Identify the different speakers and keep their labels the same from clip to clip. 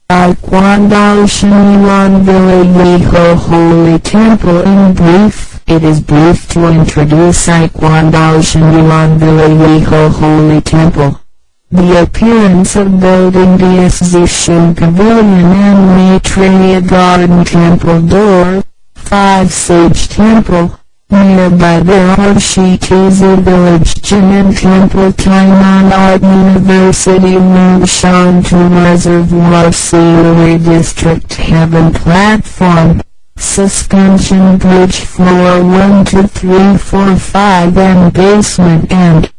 Speaker 1: I貫道神源山莊義和Holy Temple. In brief, it is brief to introduce I贯道神源山莊義和Holy Temple. The appearance of building the Exhibition Pavilion and Maitreya Garden Temple Door, 5 Sage Temple. Nearby there are TKT-TV Village Gym and Temple Tainan Art University Munshantu Reservoir Scenery District Heaven Platform, Suspension Bridge Floor 1 2 3 4 5 and Basement and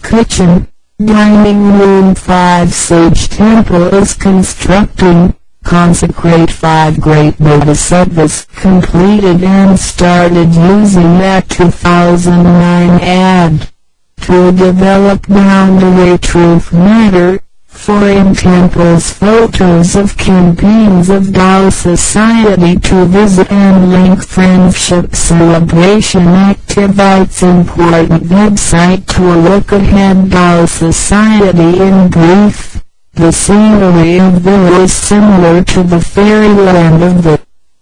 Speaker 1: Kitchen. Dining Room 5 Sage Temple is constructing. Consecrate 5 great bodhisattvas, completed and started using that 2009 ad. To develop down-to-way truth matter, for in temples photos of campaigns of Tao Society to visit and link friendship celebration activities. Important website to look ahead. Tao Society in brief. The scenery of there is similar to the fairyland of the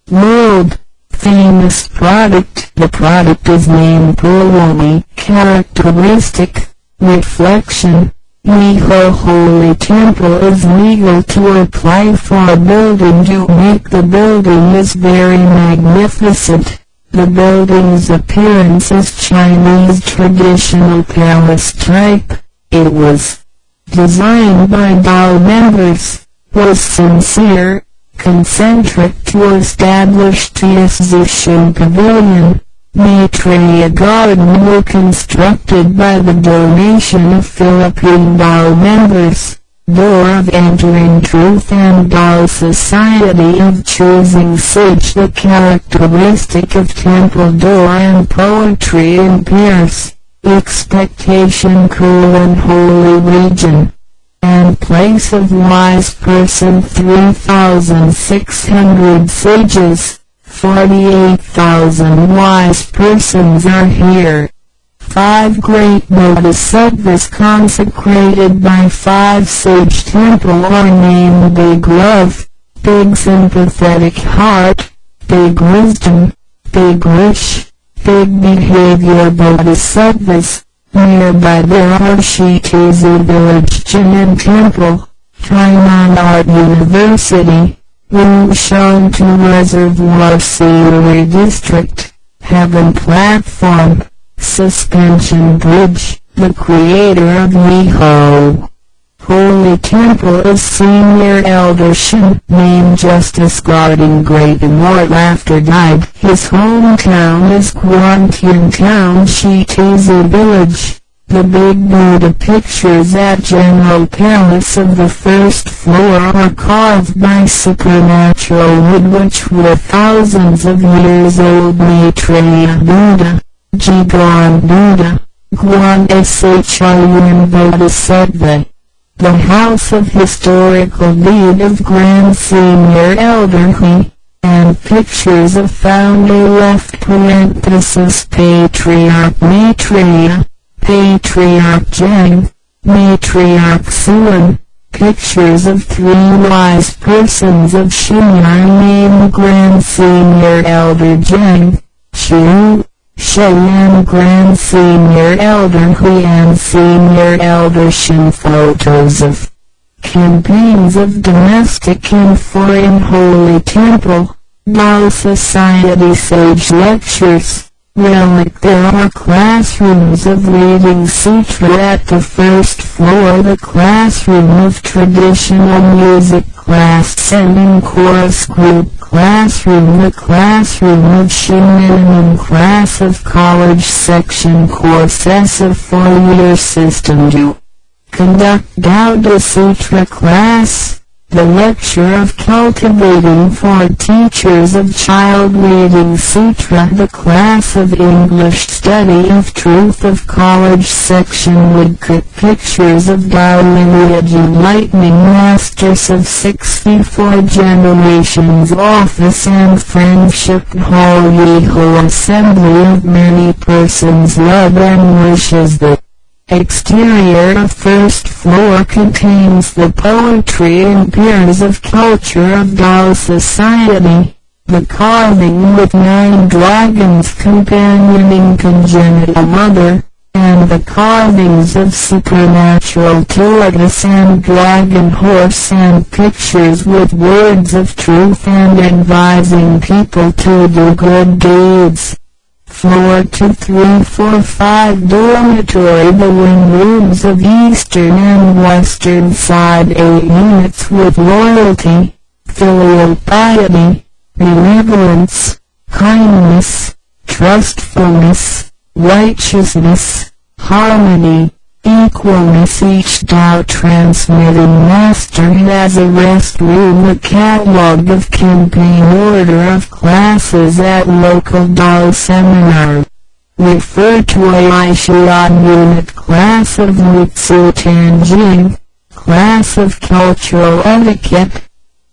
Speaker 1: world famous product. The product is named Purwani. Characteristic, reflection. Miho Holy Temple is legal to apply for a building to make the building is very magnificent. The building's appearance is Chinese traditional palace type. It was designed by Tao members, was sincere, concentric to establish the Exhibition Pavilion. Maitreya Garden were constructed by the donation of Philippine Tao members. Door of entering truth and Tao Society of choosing Sage. The characteristic of temple door and poetry in pairs. Expectation cool and holy region, and place of wise person. 3,600 sages, 48,000 wise persons are here. 5 great bodhisattvas consecrated by 5 sage temple are named Big Love, Big Sympathetic Heart, Big Wisdom, Big Wish, Big Behavior bodhisattvas. Nearby there are TKT-TV Village Gym and Temple, Tainan Art University, Munshantu Reservoir Scenery District, Heaven Platform, Suspension Bridge. The creator of Miho Holy Temple is Senior Elder Shin, named Justice Garden Great Immortal after died. His hometown is Kwantian Town TKT-TV Village. The Big Buddha pictures at General Palace of the first floor are carved by supernatural wood which were thousands of years old. Maitreya Buddha, Jigon Buddha, Guan Shun Bodhisattva. The House of Historical Deed of Grand Senior Elder He, and pictures of founder left parenthesis Patriarch Maitreya, Patriarch Zheng, Matriarch Suan. Pictures of 3 wise persons of Shinyai named Grand Senior Elder Zheng, Chu, Cheyenne Grand Senior Elder Hui and Senior Elder Shin. Photos of campaigns of domestic and foreign Holy Temple, Tao Society Sage Lectures. Relic. There are classrooms of reading sutra at the first floor. The classroom of traditional music class sending chorus group classroom. The classroom of Shin minimum class of college section courses of 4-year system to conduct Gauda Sutra class. The lecture of cultivating for teachers of child reading sutra. The class of English study of truth of college section woodcut. Pictures of Tao lineage enlightening masters of 64 generations. Office and friendship hall. Yeho assembly of many persons love and wishes. The Exterior of first floor contains the poetry and piers of culture of Dao society. The carving with 9 dragons companioning congenital mother, and the carvings of supernatural tortoise and dragon horse and pictures with words of truth and advising people to do good deeds. Floor 2, 3, 4, 5 dormitory. The wing rooms of eastern and western side 8 units with loyalty, filial piety, benevolence, kindness, trustfulness, righteousness, harmony, equalness. Each Tao transmitting master has a rest room, a catalog of campaign order of classes at local Tao seminar. Refer to a Aishan unit class of Mutsu Tanjing, class of cultural etiquette,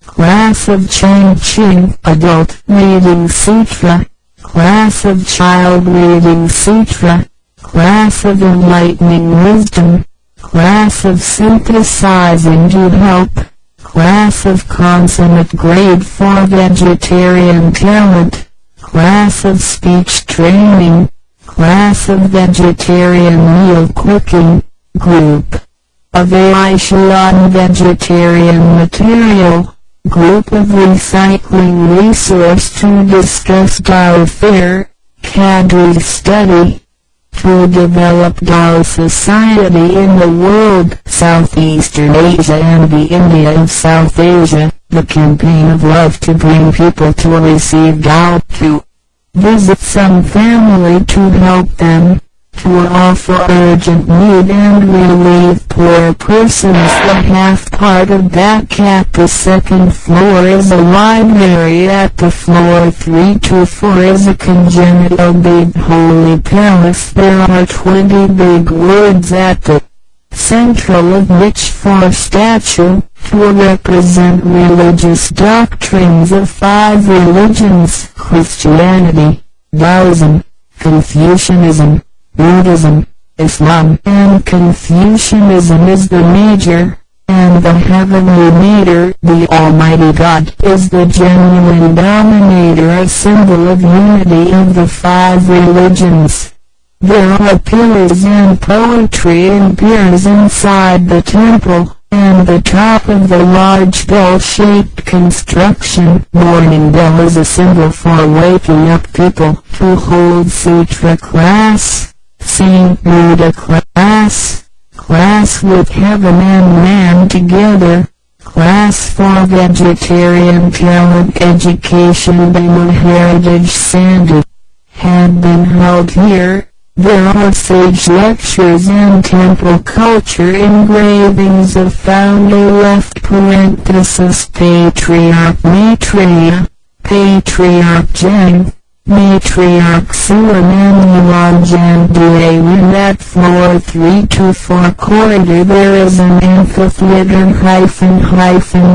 Speaker 1: class of Changqing adult reading sutra, class of child reading sutra, class of enlightening wisdom, class of synthesizing to help, class of consummate grade for vegetarian talent, class of speech training, class of vegetarian meal cooking, group of Aishan vegetarian material, group of recycling resource to discuss Tao fair, cadre study, to develop Tao society in the world, Southeastern Asia and the India of South Asia, the campaign of love to bring people to receive Tao, to visit some family to help them, to offer urgent need and relieve poor persons. The half part of that cap. The second floor is a library. At the floor 3 to 4 is a congenital big holy palace. There are 20 big words at the central of which 4 statue, to represent religious doctrines of 5 religions: Christianity, Taoism, Confucianism, Buddhism, Islam. And Confucianism is the major, and the heavenly meter, the Almighty God, is the genuine dominator, a symbol of unity of the 5 religions. There are pillars and poetry and piers inside the temple, and the top of the large bell-shaped construction. Morning bell is a symbol for waking up people to hold sutra class, Saint Buddha class, class with heaven and man together, class for vegetarian talent education. The Heritage Sandal had been held here. There are sage lectures and temple culture engravings of founder left parenthesis Patriarch Maitreya, Patriarch Jen, Matriarch Sulam and Yuan Janduayin. At floor 3 to 4 corridor there is an amphitheater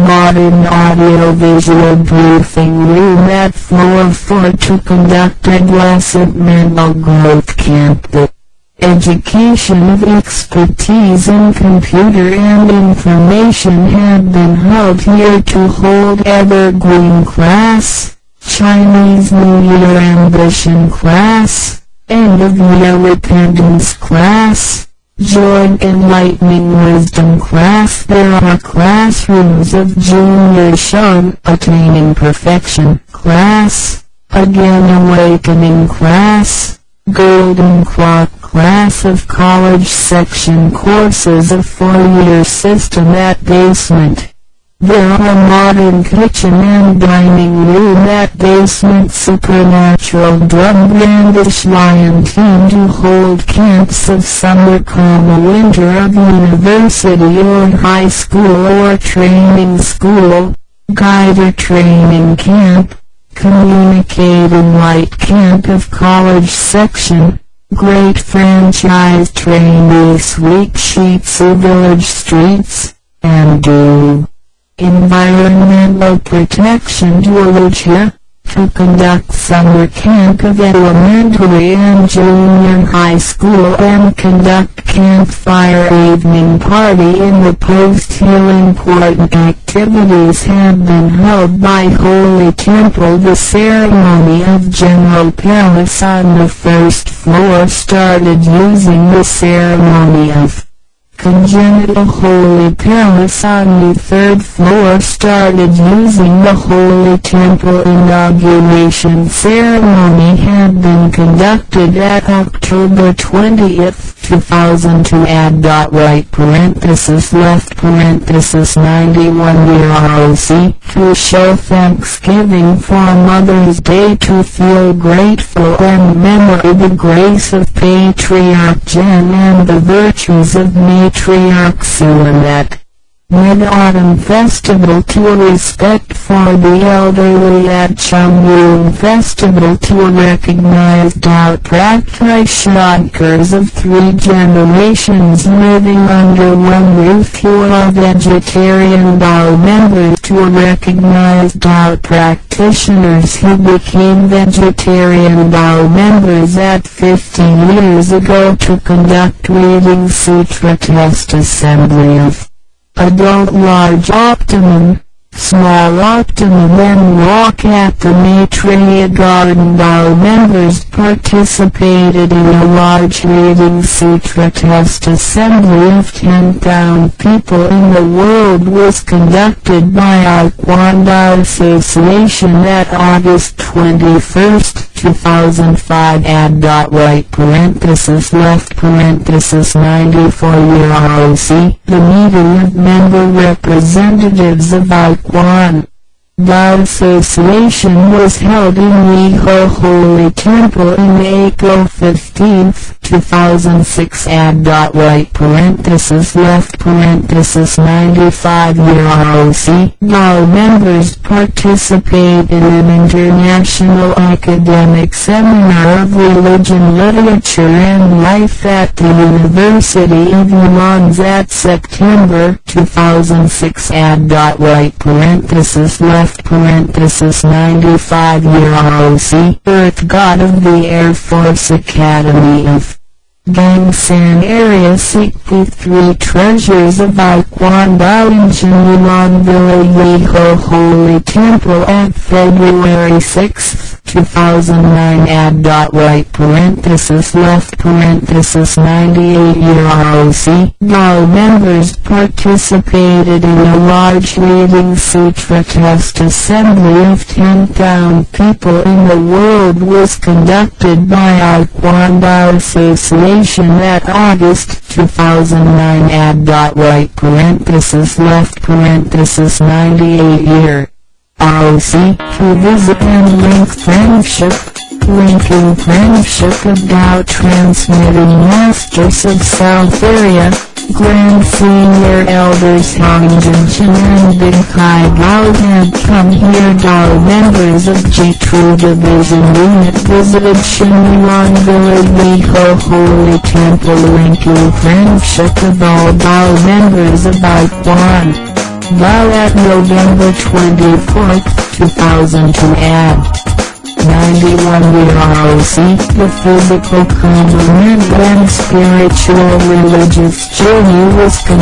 Speaker 1: modern audio-visual briefing room. At floor 4 to conduct adolescent mental growth camp. The education of expertise in computer and information had been held here to hold evergreen class, Chinese New Year ambition class, end of year repentance class, joint enlightening wisdom class. There are classrooms of junior shun, attaining perfection class, again awakening class, golden clock class of college section courses of 4-year system. At basement there are modern kitchen and dining room. At basement supernatural drum brandish lion team to hold camps of summer, winter of university or high school or training school, guider training camp, communicating light camp of college section, great franchise trainee sweep sheets of village streets, and do environmental protection to to conduct summer camp of elementary and junior high school and conduct campfire evening party in the post hill. Important activities have been held by Holy Temple. The ceremony of General Palace on the first floor started using the ceremony of Congenital Holy Palace on the third floor started using the Holy Temple. Inauguration ceremony had been conducted at October 20th, 2002 right parenthesis left parenthesis 91 year ROC to show thanksgiving for Mother's Day, to feel grateful and remember the grace of Patriarch Jen and the virtues of Matriarch Sulanette. Mid-Autumn Festival to respect for the elderly at Chungwoon Festival to recognize Dao practitioners of 3 generations living under one roof who are vegetarian Dao members, to recognize Dao practitioners who became vegetarian Dao members at 15 years ago, to conduct reading sutra test assembly of adult large optimum, small optimum and walk at the Maitreya Garden. Dao members participated in a large reading sutra test assembly of 10,000 people in the world was conducted by our Kwan Dao Association at August 21st, 2005 right parenthesis left parenthesis 94 year ROC. The meeting of member representatives of our Kwan Dao Association was held in Weho Holy Temple in April 15, 2006 right parenthesis left parenthesis 95 year ROC. Dao members participate in an international academic seminar of religion, literature and life at the University of Yulon at September 2006 right parenthesis left parenthesis 95 year ROC. Earth God of the Air Force Academy of Gangsan area seek the 3 treasures of Kwan Dao in Yulon Village Weho Holy Temple at February 6, 2009 right parenthesis left parenthesis 98 year ROC. Dao members participated in a large reading sutra test assembly of 10,000 people in the world was conducted by our Kwan Dao Association at August 2009 right parenthesis left parenthesis 98 year ROC. To visit and link friendship, linking friendship of Dao transmitting masters of South Area, Grand Senior Elders Hangjin and Big Kai Dao had come here. Dao members of G2 Division Unit visited Shinyuan Village Weho Holy Temple, linking friendship of all Dao members of Kwan Dao at November 24, 2002 at 91 year ROC. The physical complement and spiritual religious journey was conducted